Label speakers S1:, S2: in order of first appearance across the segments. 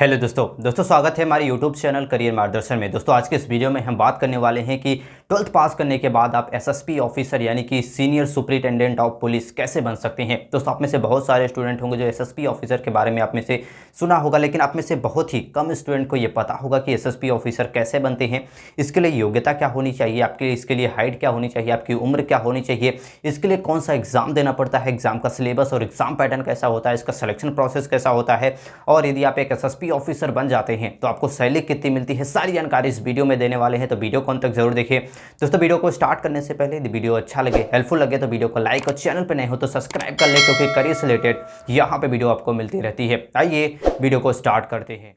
S1: Hello दोस्तों स्वागत है हमारे यूट्यूब चैनल करियर मार्गदर्शन में। दोस्तों आज के इस वीडियो में हम बात करने वाले हैं कि 12th पास करने के बाद आप एसएसपी ऑफिसर यानी कि सीनियर सुपरिटेंडेंट ऑफ पुलिस कैसे बन सकते हैं। दोस्तों आप में से बहुत सारे स्टूडेंट होंगे जो एसएसपी ऑफिसर के बारे में आप में से सुना होगा, लेकिन आप में से बहुत ही कम स्टूडेंट को ये पता होगा कि एसएसपी ऑफिसर कैसे बनते हैं, इसके लिए योग्यता क्या होनी चाहिए, आपके इसके लिए हाइट क्या होनी चाहिए, आपकी उम्र क्या होनी चाहिए, इसके लिए कौन सा एग्जाम देना पड़ता है, एग्जाम का सिलेबस और एग्जाम पैटर्न कैसा होता है, इसका सिलेक्शन प्रोसेस कैसा होता है, और यदि आप एक एसएसपी ऑफिसर बन जाते हैं तो आपको सैलरी कितनी मिलती है, सारी जानकारी इस वीडियो में देने वाले हैं। तो वीडियो को अंत तक जरूर देखिए। दोस्तों वीडियो को स्टार्ट करने से पहले यदि वीडियो अच्छा लगे, हेल्पफुल लगे तो वीडियो को लाइक और चैनल पर नए हो तो सब्सक्राइब कर ले, क्योंकि करियर से रिलेटेड यहाँ पे वीडियो आपको मिलती रहती है। आइए वीडियो को स्टार्ट करते हैं।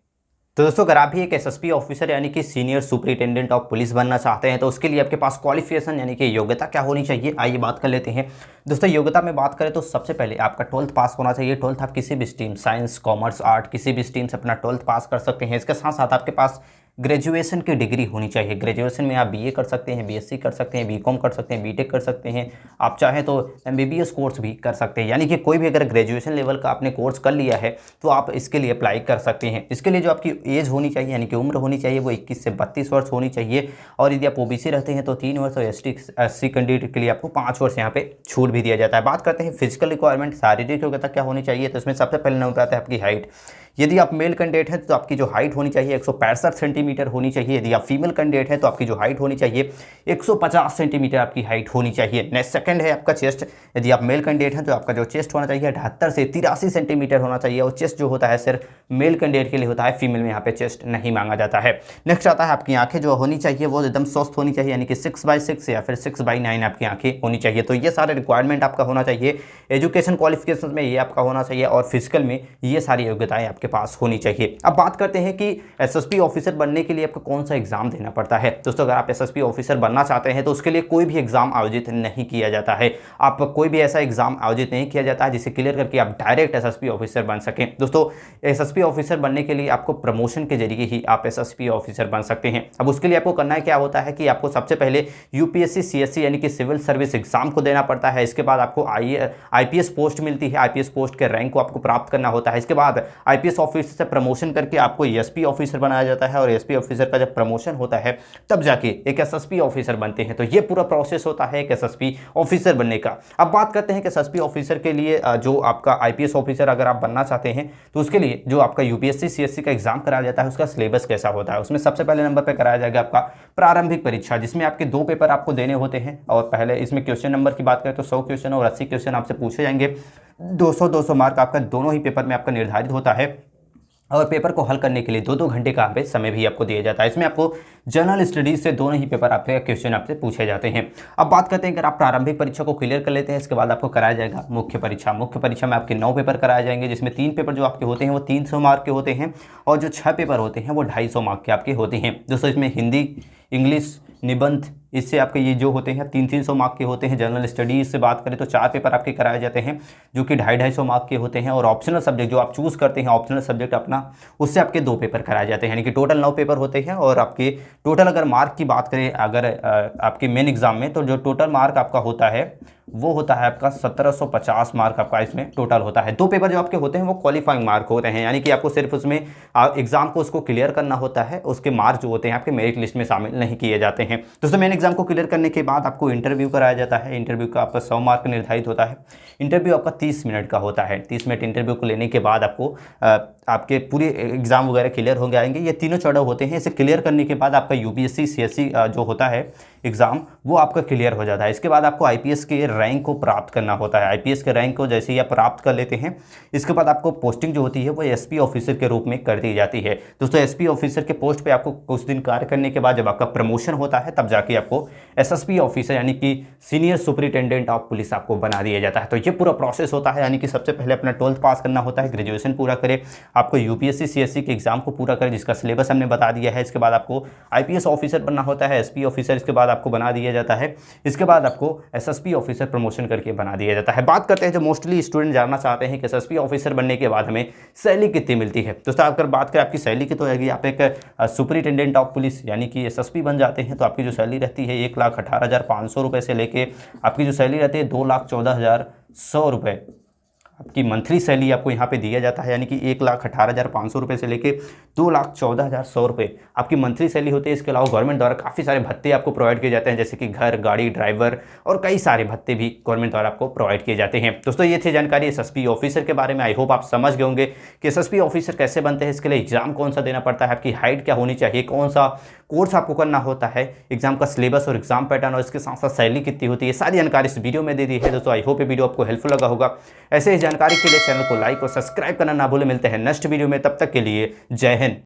S1: तो दोस्तों अगर आप भी एक एसएसपी ऑफिसर यानी कि सीनियर सुपरिटेंडेंट ऑफ पुलिस बनना चाहते हैं तो उसके लिए आपके पास क्वालिफिकेशन यानी कि योग्यता क्या होनी चाहिए, आइए बात कर लेते हैं। दोस्तों योग्यता में बात करें तो सबसे पहले आपका 12th पास होना चाहिए। 12th आप किसी भी स्ट्रीम, साइंस, कॉमर्स, आर्ट, किसी भी स्ट्रीम से अपना 12th पास कर सकते हैं। इसके साथ साथ आपके पास ग्रेजुएशन की डिग्री होनी चाहिए। ग्रेजुएशन में आप बीए कर सकते हैं, बीएससी कर सकते हैं, बीकॉम कर सकते हैं, बीटेक कर सकते हैं, आप चाहें तो एमबीबीएस कोर्स भी कर सकते हैं। यानी कि कोई भी अगर ग्रेजुएशन लेवल का आपने कोर्स कर लिया है तो आप इसके लिए अप्लाई कर सकते हैं। इसके लिए जो आपकी एज होनी चाहिए यानी कि उम्र होनी चाहिए वो 21 से 32 वर्ष होनी चाहिए। और यदि आप ओबीसी रहते हैं तो 3 वर्ष, और एससी कैंडिडेट के लिए आपको 5 वर्ष यहाँ पे छूट भी दिया जाता है। बात करते हैं फिजिकल रिक्वायरमेंट, शारीरिक योग्यता क्या होनी चाहिए। तो इसमें सबसे पहले नंबर आता है आपकी हाइट। यदि आप मेल कैंडिडेट हैं तो आपकी जो हाइट होनी चाहिए 165 सेंटीमीटर होनी चाहिए। यदि आप फीमेल कैंडिडेट हैं तो आपकी जो हाइट होनी चाहिए 150 सेंटीमीटर आपकी हाइट होनी चाहिए। नेक्स्ट सेकंड है आपका चेस्ट। यदि आप मेल कैंडिडेट हैं तो आपका जो चेस्ट होना चाहिए 78 से 83 सेंटीमीटर होना चाहिए। और चेस्ट जो होता है सिर्फ मेल कैंडिडेट के लिए होता है, फीमेल में यहाँ पे चेस्ट नहीं मांगा जाता है। नेक्स्ट आता है आपकी आंखें जो होनी चाहिए वो एकदम स्वस्थ होनी चाहिए, यानी कि 6/6 या फिर 6/9 आपकी आंखें होनी चाहिए। तो ये सारे रिक्वायरमेंट आपका होना चाहिए। एजुकेशन क्वालिफिकेशन में ये आपका होना चाहिए और फिजिकल में ये सारी योग्यताएं आपके पास होनी चाहिए। अब बात करते हैं कि एसएसपी ऑफिसर बनने के लिए आपको कौन सा एग्जाम देना पड़ता है। दोस्तों अगर आप एसएसपी ऑफिसर बनना चाहते हैं तो उसके लिए कोई भी एग्जाम आयोजित नहीं किया जाता है। आप कोई भी ऐसा एग्जाम आयोजित नहीं किया जाता है जिसे क्लियर करके आप डायरेक्ट एसएसपी ऑफिसर बन सकें। दोस्तों एसएसपी ऑफिसर बनने के लिए आपको प्रमोशन के जरिए ही आप एसएसपी ऑफिसर बन सकते हैं। अब उसके लिए आपको करना क्या होता है कि आपको सबसे पहले यूपीएससी सीएससी यानी कि सिविल सर्विस एग्जाम को देना पड़ता है। इसके बाद आपको आईपीएस पोस्ट मिलती है, आईपीएस पोस्ट के रैंक को आपको प्राप्त करना होता है। इसके बाद आईपीएस ऑफिसर से प्रमोशन करके आपको एसपी ऑफिसर बनाया जाता है, और एसपी ऑफिसर का जब प्रमोशन होता है तब जाके एक एसएसपी ऑफिसर बनते हैं। तो ये पूरा प्रोसेस होता है एक एसएसपी ऑफिसर बनने का। अब बात करते हैं कि एसएसपी ऑफिसर के लिए जो आपका आईपीएस ऑफिसर अगर आप बनना चाहते हैं तो उसके लिए जो आपका यूपीएससी सीएससी का एग्जाम कराया जाता है उसका सिलेबस कैसा होता है। उसमें सबसे पहले नंबर पर कराया जाएगा आपका प्रारंभिक परीक्षा, जिसमें आपके 2 पेपर आपको देने होते हैं। और पहले इसमें क्वेश्चन नंबर की बात करें तो 100 क्वेश्चन और 80 क्वेश्चन आपसे पूछे जाएंगे। 200 मार्क आपका दोनों ही पेपर में आपका निर्धारित होता है, और पेपर को हल करने के लिए 2-2 घंटे का समय भी आपको दिया जाता है। इसमें आपको जनरल स्टडीज से दोनों ही पेपर आपके क्वेश्चन आपसे पूछे जाते हैं। अब बात करते हैं अगर आप प्रारंभिक परीक्षा को क्लियर कर लेते हैं इसके बाद आपको कराया जाएगा मुख्य परीक्षा। मुख्य परीक्षा में आपके 9 पेपर कराए जाएंगे, जिसमें 3 पेपर जो आपके होते हैं वो 300 मार्क के होते हैं, और जो 6 पेपर होते हैं वो 250 मार्क के आपके होते हैं। दोस्तों इसमें हिंदी, इंग्लिश, निबंध, इससे आपके ये जो होते हैं 300 मार्क के होते हैं। जनरल स्टडीज से बात करें तो 4 पेपर आपके कराए जाते हैं जो कि 250 मार्क के होते हैं, और ऑप्शनल सब्जेक्ट जो आप चूज़ करते हैं ऑप्शनल सब्जेक्ट अपना, उससे आपके 2 पेपर कराए जाते हैं। यानी कि टोटल 9 पेपर होते हैं। और आपके टोटल अगर मार्क की बात करें अगर आपके मेन एग्जाम में, तो जो टोटल मार्क आपका होता है वो होता है आपका 1750 मार्क आपका इसमें टोटल होता है। 2 पेपर जो आपके होते हैं वो क्वालिफाइंग मार्क होते हैं, यानी कि आपको सिर्फ उसमें एग्जाम को उसको क्लियर करना होता है, उसके मार्क जो होते हैं आपके मेरिट लिस्ट में शामिल नहीं किए जाते हैं। दोस्तों मेन एग्जाम को क्लियर करने के बाद आपको इंटरव्यू कराया जाता है। इंटरव्यू का आपका 100 मार्क निर्धारित होता है। इंटरव्यू आपका 30 मिनट का होता है। 30 मिनट इंटरव्यू को लेने के बाद आपको आपके पूरे एग्जाम वगैरह क्लियर हो जाएंगे। ये तीनों चढ़ाव होते हैं। इसे क्लियर करने के बाद आपका यूपीएससी सीएससी जो होता है एग्जाम वो आपका क्लियर हो जाता है। इसके बाद आपको आईपीएस के रैंक को प्राप्त करना होता है। आईपीएस के रैंक को जैसे ही आप प्राप्त कर लेते हैं इसके बाद आपको पोस्टिंग जो होती है वो एसपी ऑफिसर के रूप में कर दी जाती है। दोस्तों एसपी ऑफिसर के पोस्ट पे आपको कुछ दिन कार्य करने के बाद जब आपका प्रमोशन होता है तब जाके आपको एसएसपी ऑफिसर यानी कि सीनियर सुपरिटेंडेंट ऑफ पुलिस आपको बना दिया जाता है। तो ये पूरा प्रोसेस होता है, यानी कि सबसे पहले अपना 12th पास करना होता है, ग्रेजुएशन पूरा करें, आपको यूपीएससी सीएससी के एग्जाम को पूरा करें जिसका सिलेबस हमने बता दिया है। इसके बाद आपको आईपीएस ऑफिसर बनना होता है, एसपी ऑफिसर इसके बाद आपको बना दिया जाता है। इसके बाद आपको एसएसपी ऑफिसर प्रमोशन करके बना दिया जाता है। बात करते हैं जो मोस्टली स्टूडेंट जानना चाहते हैं कि एसएसपी ऑफिसर बनने के बाद हमें सैलरी कितनी मिलती है। दोस्तों अगर बात करें आपकी सैलरी की तो आएगी, आप एक सुपरिटेंडेंट ऑफ पुलिस यानी कि एसएसपी बन जाते हैं तो आपकी जो सैलरी रहती है 1,18,500 रुपये से लेके आपकी जो सैलरी रहती है 2,14,100 रुपये आपकी मंथली सैलरी आपको यहाँ पे दिया जाता है, यानी कि 1,18,500 रुपये से लेके 2,14,100 रुपये आपकी मंथली सैलरी होती है। इसके अलावा गवर्नमेंट द्वारा काफ़ी सारे भत्ते आपको प्रोवाइड किए जाते हैं, जैसे कि घर, गाड़ी, ड्राइवर और कई सारे भत्ते भी गवर्नमेंट द्वारा आपको प्रोवाइड किए जाते हैं। दोस्तों ये थी जानकारी एसएसपी ऑफिसर के बारे में। आई होप आप समझ गए होंगे कि एसएसपी ऑफिसर कैसे बनते हैं, इसके लिए एग्जाम कौन सा देना पड़ता है, आपकी हाइट क्या होनी चाहिए, कौन सा कोर्स आपको करना होता है, एग्जाम का सिलेबस और एग्जाम पैटर्न और इसके साथ साथ सैलरी कितनी होती है, सारी जानकारी इस वीडियो में दे दी है। दोस्तों आई होप ये वीडियो आपको हेल्पफुल लगा होगा। ऐसे ही जानकारी के लिए चैनल को लाइक और सब्सक्राइब करना ना भूलें। मिलते हैं नेक्स्ट वीडियो में, तब तक के लिए जय हिंद।